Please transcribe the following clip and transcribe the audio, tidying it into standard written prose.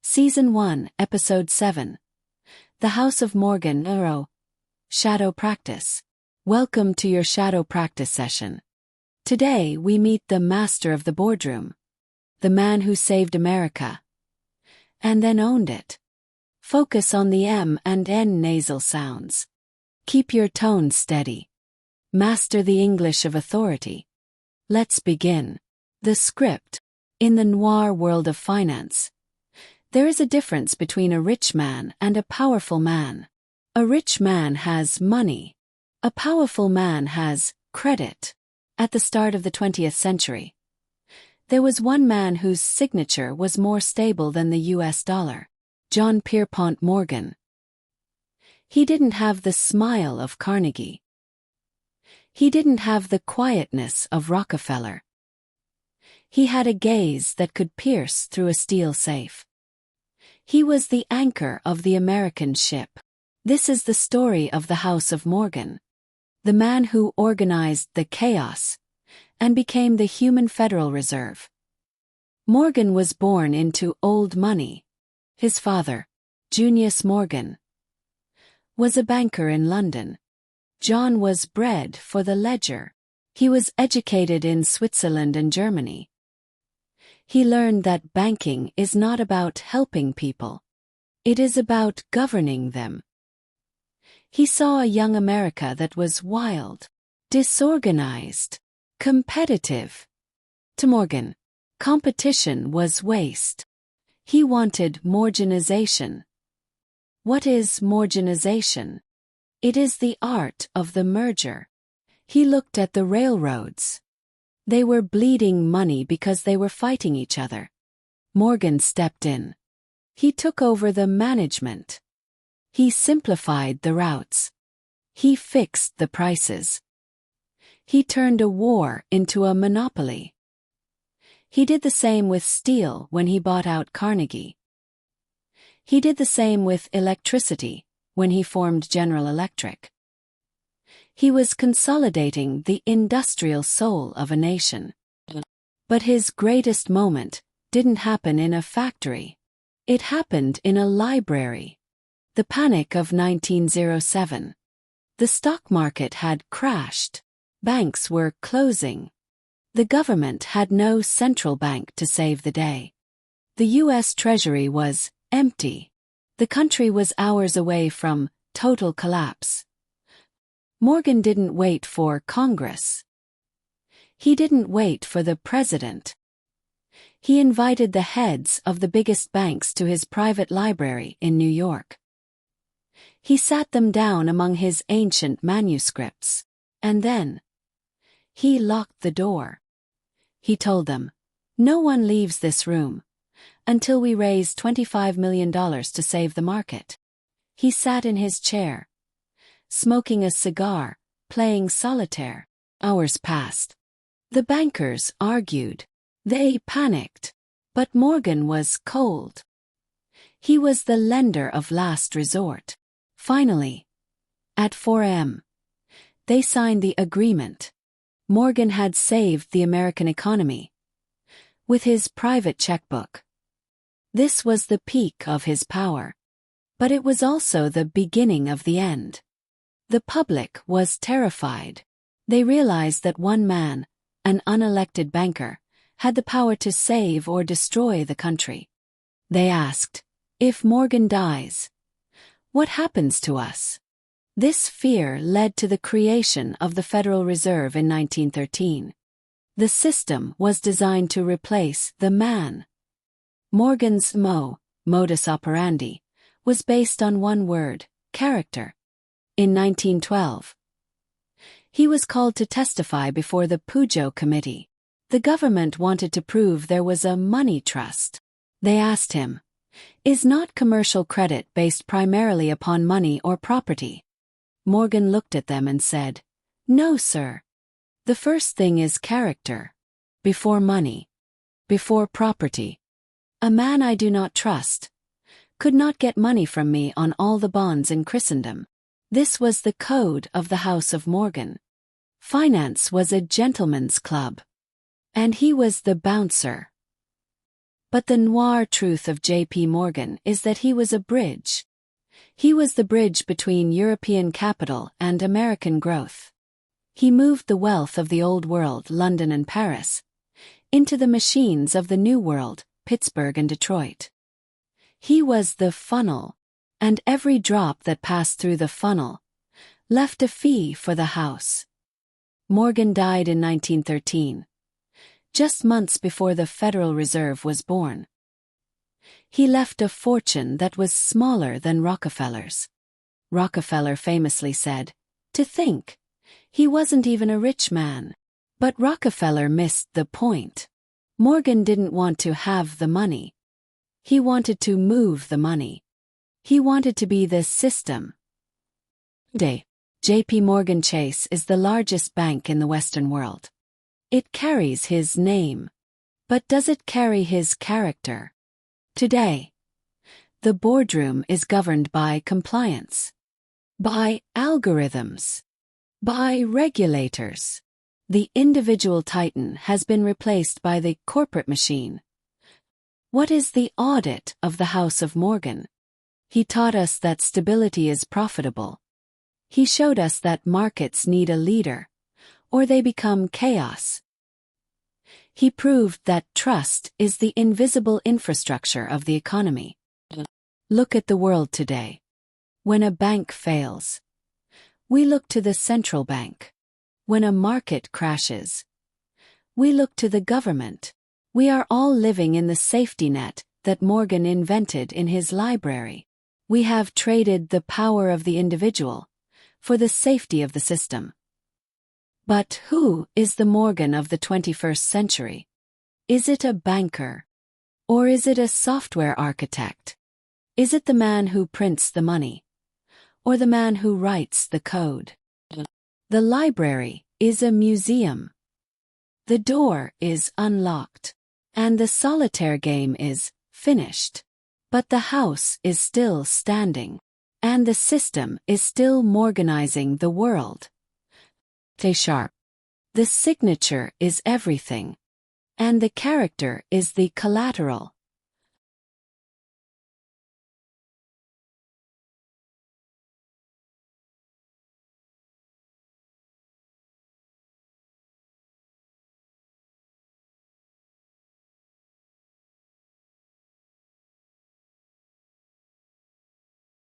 Season 1, Episode 7. The House of Morgan Uro. Shadow Practice. Welcome to your shadow practice session. Today we meet the master of the boardroom. The man who saved America. And then owned it. Focus on the M and N nasal sounds. Keep your tone steady. Master the English of authority. Let's begin. The script. In the noir world of finance, there is a difference between a rich man and a powerful man. A rich man has money. A powerful man has credit. At the start of the 20th century, there was one man whose signature was more stable than the US dollar. John Pierpont Morgan. He didn't have the smile of Carnegie. He didn't have the quietness of Rockefeller. He had a gaze that could pierce through a steel safe. He was the anchor of the American ship. This is the story of the House of Morgan. The man who organized the chaos and became the human Federal Reserve. Morgan was born into old money. His father, Junius Morgan, was a banker in London. John was bred for the ledger. He was educated in Switzerland and Germany. He learned that banking is not about helping people. It is about governing them. He saw a young America that was wild, disorganized, competitive. To Morgan, competition was waste. He wanted Morganization. What is Morganization? It is the art of the merger. He looked at the railroads. They were bleeding money because they were fighting each other. Morgan stepped in. He took over the management. He simplified the routes. He fixed the prices. He turned a war into a monopoly. He did the same with steel when he bought out Carnegie. He did the same with electricity when he formed General Electric. He was consolidating the industrial soul of a nation. But his greatest moment didn't happen in a factory. It happened in a library. The panic of 1907. The stock market had crashed. Banks were closing. The government had no central bank to save the day. The U.S. Treasury was empty. The country was hours away from total collapse. Morgan didn't wait for Congress. He didn't wait for the president. He invited the heads of the biggest banks to his private library in New York. He sat them down among his ancient manuscripts, and then he locked the door. He told them, "No one leaves this room until we raise $25 million to save the market." He sat in his chair, smoking a cigar, playing solitaire. Hours passed. The bankers argued. They panicked. But Morgan was cold. He was the lender of last resort. Finally, at 4 a.m., they signed the agreement. Morgan had saved the American economy with his private checkbook. This was the peak of his power. But it was also the beginning of the end. The public was terrified. They realized that one man, an unelected banker, had the power to save or destroy the country. They asked, "If Morgan dies, what happens to us?" This fear led to the creation of the Federal Reserve in 1913. The system was designed to replace the man. Morgan's modus operandi, was based on one word, character. In 1912, he was called to testify before the Pujo Committee. The government wanted to prove there was a money trust. They asked him, "Is not commercial credit based primarily upon money or property?" Morgan looked at them and said, "No, sir. The first thing is character. Before money. Before property. A man I do not trust could not get money from me on all the bonds in Christendom." This was the code of the House of Morgan. Finance was a gentleman's club. And he was the bouncer. But the noir truth of J.P. Morgan is that he was a bridge. He was the bridge between European capital and American growth. He moved the wealth of the old world, London and Paris, into the machines of the new world, Pittsburgh and Detroit. He was the funnel, and every drop that passed through the funnel left a fee for the house. Morgan died in 1913, just months before the Federal Reserve was born. He left a fortune that was smaller than Rockefeller's. Rockefeller famously said, "To think, he wasn't even a rich man." But Rockefeller missed the point. Morgan didn't want to have the money. He wanted to move the money. He wanted to be the system. Today, J.P. Morgan Chase is the largest bank in the Western world. It carries his name. But does it carry his character? Today, the boardroom is governed by compliance, by algorithms, by regulators. The individual titan has been replaced by the corporate machine. What is the audit of the House of Morgan? He taught us that stability is profitable. He showed us that markets need a leader, or they become chaos. He proved that trust is the invisible infrastructure of the economy. Look at the world today. When a bank fails, we look to the central bank. When a market crashes, we look to the government. We are all living in the safety net that Morgan invented in his library. We have traded the power of the individual for the safety of the system. But who is the Morgan of the 21st century? Is it a banker? Or is it a software architect? Is it the man who prints the money? Or the man who writes the code? The library is a museum. The door is unlocked. And the solitaire game is finished. But the house is still standing. And the system is still Morganizing the world. Stay sharp. The signature is everything. And the character is the collateral.